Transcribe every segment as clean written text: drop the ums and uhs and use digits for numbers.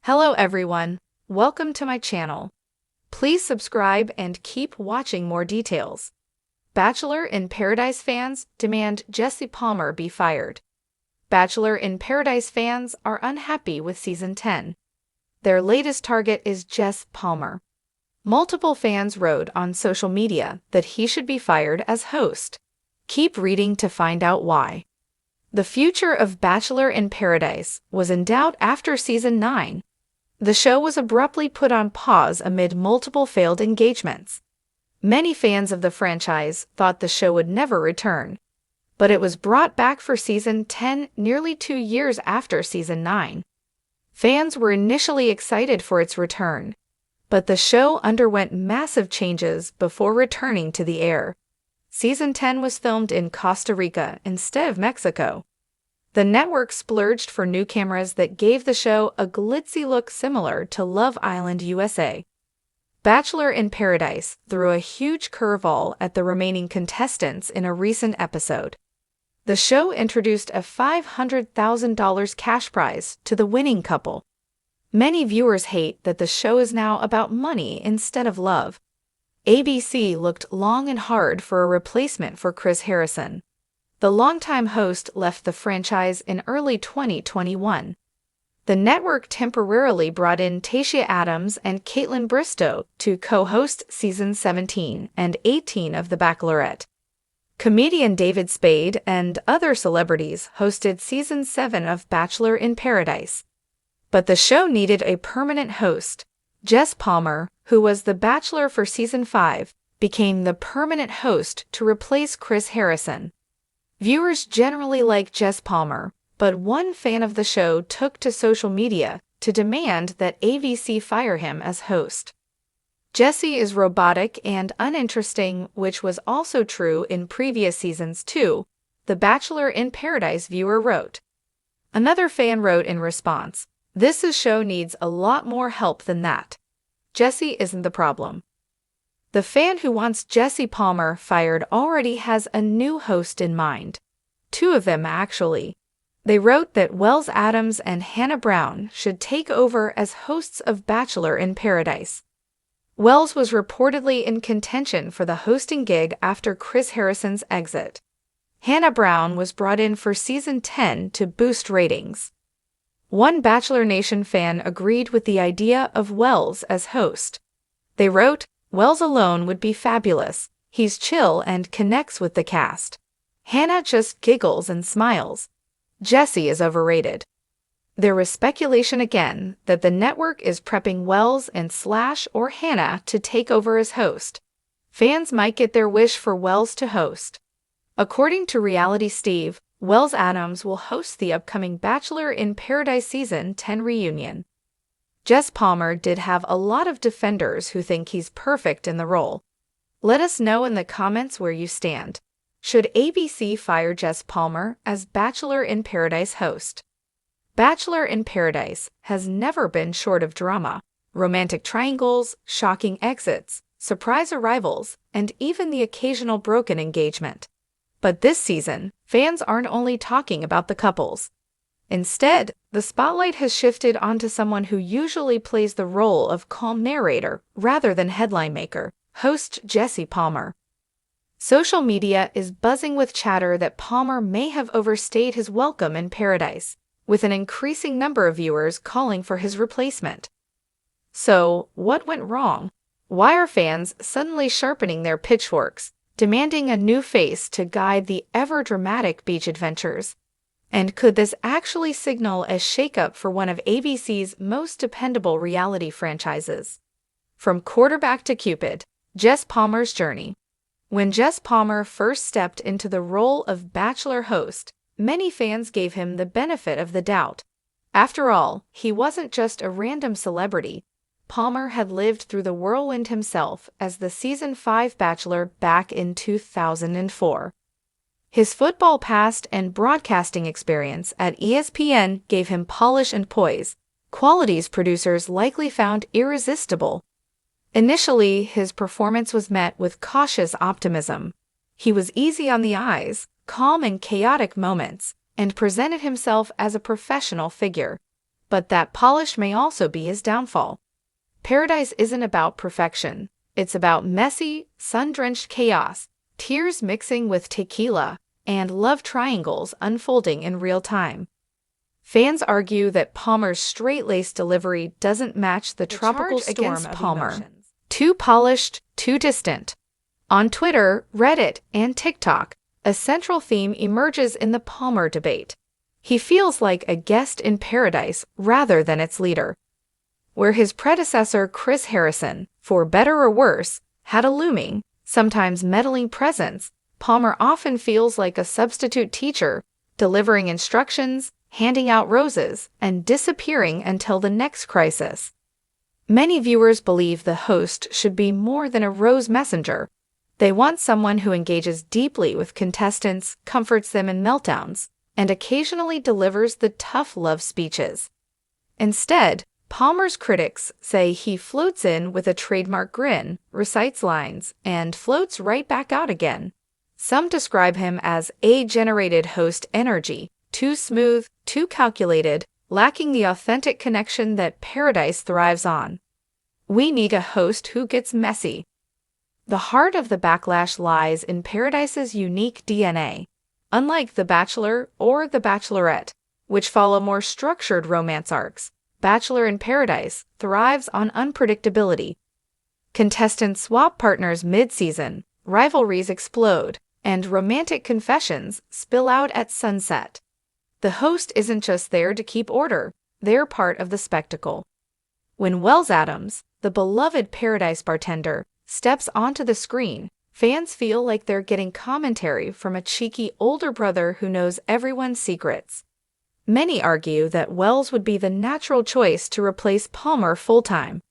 Hello everyone, welcome to my channel. Please subscribe and keep watching more details. Bachelor in Paradise fans demand Jesse Palmer be fired. Bachelor in Paradise fans are unhappy with Season 10. Their latest target is Jesse Palmer. Multiple fans wrote on social media that he should be fired as host. Keep reading to find out why. The future of Bachelor in Paradise was in doubt after Season 9. The show was abruptly put on pause amid multiple failed engagements. Many fans of the franchise thought the show would never return, but it was brought back for Season 10 nearly 2 years after Season 9. Fans were initially excited for its return, but the show underwent massive changes before returning to the air. Season 10 was filmed in Costa Rica instead of Mexico. The network splurged for new cameras that gave the show a glitzy look similar to Love Island USA. Bachelor in Paradise threw a huge curveball at the remaining contestants in a recent episode. The show introduced a $500,000 cash prize to the winning couple. Many viewers hate that the show is now about money instead of love. ABC looked long and hard for a replacement for Chris Harrison. The longtime host left the franchise in early 2021. The network temporarily brought in Tayshia Adams and Kaitlyn Bristowe to co-host Seasons 17 and 18 of The Bachelorette. Comedian David Spade and other celebrities hosted Season 7 of Bachelor in Paradise. But the show needed a permanent host. Jesse Palmer, who was the Bachelor for Season 5, became the permanent host to replace Chris Harrison. Viewers generally like Jesse Palmer, but one fan of the show took to social media to demand that ABC fire him as host. Jesse is robotic and uninteresting, which was also true in previous seasons too, the Bachelor in Paradise viewer wrote. Another fan wrote in response, "This show needs a lot more help than that. Jesse isn't the problem." The fan who wants Jesse Palmer fired already has a new host in mind. 2 of them, actually. They wrote that Wells Adams and Hannah Brown should take over as hosts of Bachelor in Paradise. Wells was reportedly in contention for the hosting gig after Chris Harrison's exit. Hannah Brown was brought in for Season 10 to boost ratings. One Bachelor Nation fan agreed with the idea of Wells as host. They wrote, "Wells alone would be fabulous. He's chill and connects with the cast. Hannah just giggles and smiles. Jesse is overrated." There was speculation again that the network is prepping Wells and Slash or Hannah to take over as host. Fans might get their wish for Wells to host. According to Reality Steve, Wells Adams will host the upcoming Bachelor in Paradise Season 10 reunion. Jesse Palmer did have a lot of defenders who think he's perfect in the role. Let us know in the comments where you stand. Should ABC fire Jesse Palmer as Bachelor in Paradise host? Bachelor in Paradise has never been short of drama, romantic triangles, shocking exits, surprise arrivals, and even the occasional broken engagement. But this season, fans aren't only talking about the couples. Instead, the spotlight has shifted onto someone who usually plays the role of calm narrator rather than headline maker, host Jesse Palmer. Social media is buzzing with chatter that Palmer may have overstayed his welcome in Paradise, with an increasing number of viewers calling for his replacement. So, what went wrong? Why are fans suddenly sharpening their pitchforks, demanding a new face to guide the ever-dramatic beach adventures? And could this actually signal a shakeup for one of ABC's most dependable reality franchises? From quarterback to Cupid, Jesse Palmer's journey. When Jesse Palmer first stepped into the role of Bachelor host, many fans gave him the benefit of the doubt. After all, he wasn't just a random celebrity. Palmer had lived through the whirlwind himself as the Season 5 Bachelor back in 2004. His football past and broadcasting experience at ESPN gave him polish and poise, qualities producers likely found irresistible. Initially, his performance was met with cautious optimism. He was easy on the eyes, calm in chaotic moments, and presented himself as a professional figure. but that polish may also be his downfall. Paradise isn't about perfection. It's about messy, sun-drenched chaos, tears mixing with tequila, and love triangles unfolding in real time. Fans argue that Palmer's straight-laced delivery doesn't match the tropical storm of Palmer. Too polished, too distant. On Twitter, Reddit, and TikTok, a central theme emerges in the Palmer debate. He feels like a guest in paradise rather than its leader. Where his predecessor Chris Harrison, for better or worse, had a looming, sometimes meddling presence, Palmer often feels like a substitute teacher, delivering instructions, handing out roses, and disappearing until the next crisis. Many viewers believe the host should be more than a rose messenger. They want someone who engages deeply with contestants, comforts them in meltdowns, and occasionally delivers the tough love speeches. Instead, Palmer's critics say he floats in with a trademark grin, recites lines, and floats right back out again. Some describe him as AI-generated host energy, too smooth, too calculated, lacking the authentic connection that Paradise thrives on. We need a host who gets messy. The heart of the backlash lies in Paradise's unique DNA. Unlike The Bachelor or The Bachelorette, which follow more structured romance arcs, Bachelor in Paradise thrives on unpredictability. Contestants swap partners mid-season, rivalries explode, and romantic confessions spill out at sunset. The host isn't just there to keep order, they're part of the spectacle. When Wells Adams, the beloved Paradise bartender, steps onto the screen, fans feel like they're getting commentary from a cheeky older brother who knows everyone's secrets. Many argue that Wells would be the natural choice to replace Palmer full-time.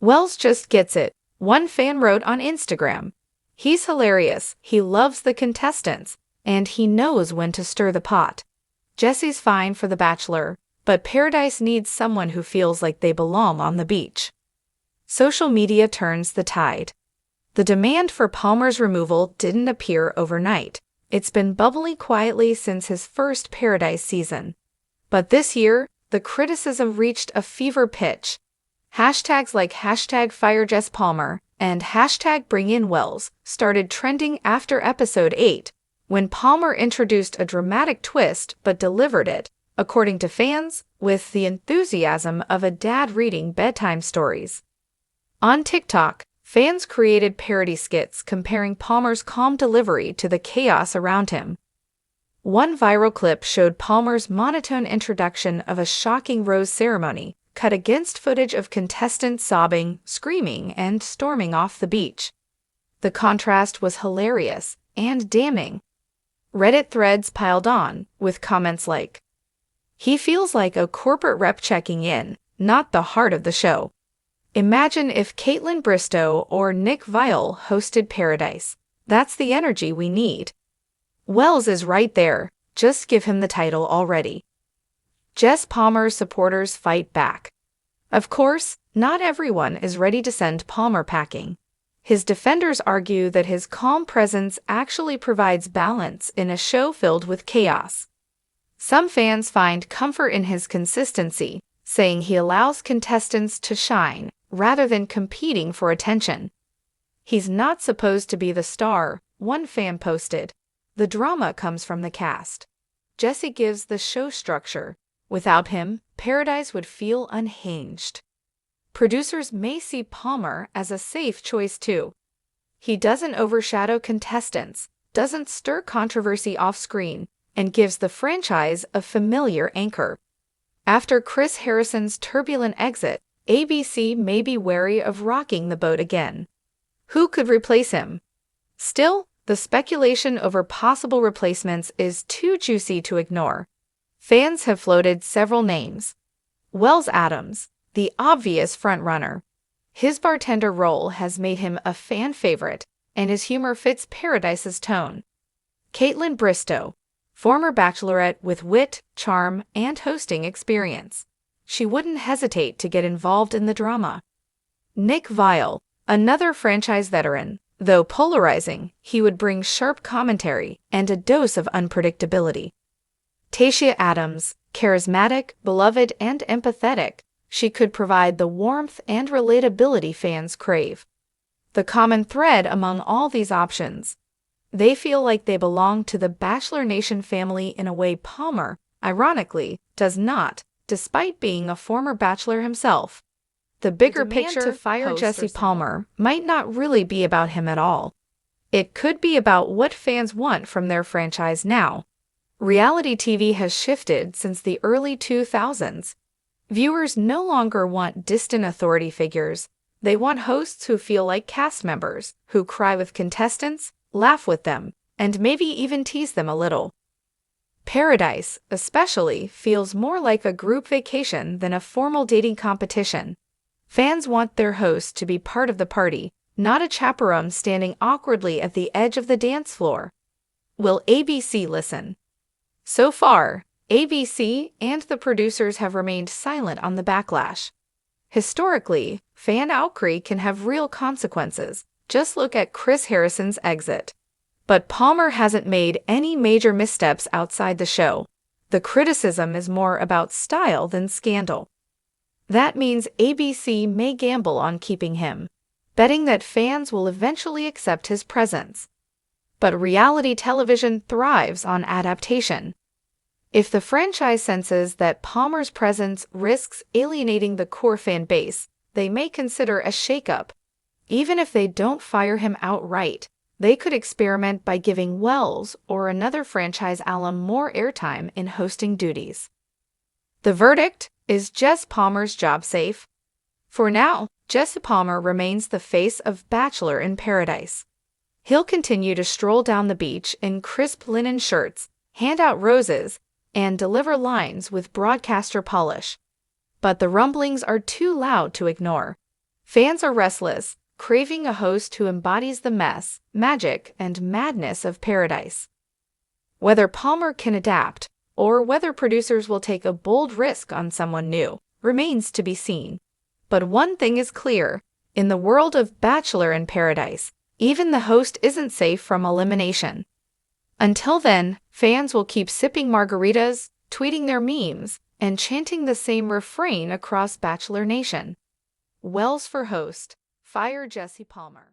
Wells just gets it, one fan wrote on Instagram. He's hilarious, he loves the contestants, and he knows when to stir the pot. Jesse's fine for The Bachelor, but Paradise needs someone who feels like they belong on the beach. Social media turns the tide. The demand for Palmer's removal didn't appear overnight. It's been bubbling quietly since his first Paradise season. But this year, the criticism reached a fever pitch. Hashtags like #FireJessPalmer and #BringInWells started trending after episode 8, when Palmer introduced a dramatic twist but delivered it, according to fans, with the enthusiasm of a dad reading bedtime stories. On TikTok, fans created parody skits comparing Palmer's calm delivery to the chaos around him. One viral clip showed Palmer's monotone introduction of a shocking rose ceremony, cut against footage of contestants sobbing, screaming, and storming off the beach. The contrast was hilarious and damning. Reddit threads piled on, with comments like, "He feels like a corporate rep checking in, not the heart of the show. Imagine if Caitlin Bristowe or Nick Viall hosted Paradise. That's the energy we need. Wells is right there, just give him the title already." Jess Palmer's supporters fight back. Of course, not everyone is ready to send Palmer packing. His defenders argue that his calm presence actually provides balance in a show filled with chaos. Some fans find comfort in his consistency, saying he allows contestants to shine rather than competing for attention. "He's not supposed to be the star," one fan posted. "The drama comes from the cast. Jesse gives the show structure. Without him, Paradise would feel unhinged." Producers may see Palmer as a safe choice too. He doesn't overshadow contestants, doesn't stir controversy off-screen, and gives the franchise a familiar anchor. After Chris Harrison's turbulent exit, ABC may be wary of rocking the boat again. Who could replace him? Still, the speculation over possible replacements is too juicy to ignore. Fans have floated several names. Wells Adams, the obvious frontrunner. His bartender role has made him a fan favorite, and his humor fits Paradise's tone. Caitlin Bristowe, former Bachelorette with wit, charm, and hosting experience. She wouldn't hesitate to get involved in the drama. Nick Viall, another franchise veteran. Though polarizing, he would bring sharp commentary and a dose of unpredictability. Tayshia Adams, charismatic, beloved, and empathetic, she could provide the warmth and relatability fans crave. The common thread among all these options: they feel like they belong to the Bachelor Nation family in a way Palmer, ironically, does not, despite being a former bachelor himself. The bigger picture to fire Jesse Palmer might not really be about him at all. It could be about what fans want from their franchise now. Reality TV has shifted since the early 2000s. Viewers no longer want distant authority figures. They want hosts who feel like cast members, who cry with contestants, laugh with them, and maybe even tease them a little. Paradise, especially, feels more like a group vacation than a formal dating competition. Fans want their host to be part of the party, not a chaperone standing awkwardly at the edge of the dance floor. Will ABC listen? So far, ABC and the producers have remained silent on the backlash. Historically, fan outcry can have real consequences. Just look at Chris Harrison's exit. But Palmer hasn't made any major missteps outside the show. The criticism is more about style than scandal. That means ABC may gamble on keeping him, betting that fans will eventually accept his presence. But reality television thrives on adaptation. If the franchise senses that Palmer's presence risks alienating the core fan base, they may consider a shakeup. Even if they don't fire him outright, they could experiment by giving Wells or another franchise alum more airtime in hosting duties. The verdict: is Jesse Palmer's job safe? For now, Jesse Palmer remains the face of Bachelor in Paradise. He'll continue to stroll down the beach in crisp linen shirts, hand out roses, and deliver lines with broadcaster polish. But the rumblings are too loud to ignore. Fans are restless, craving a host who embodies the mess, magic, and madness of Paradise. Whether Palmer can adapt, or whether producers will take a bold risk on someone new, remains to be seen. But one thing is clear: in the world of Bachelor in Paradise, even the host isn't safe from elimination. Until then, fans will keep sipping margaritas, tweeting their memes, and chanting the same refrain across Bachelor Nation. Wells for host: fire Jesse Palmer.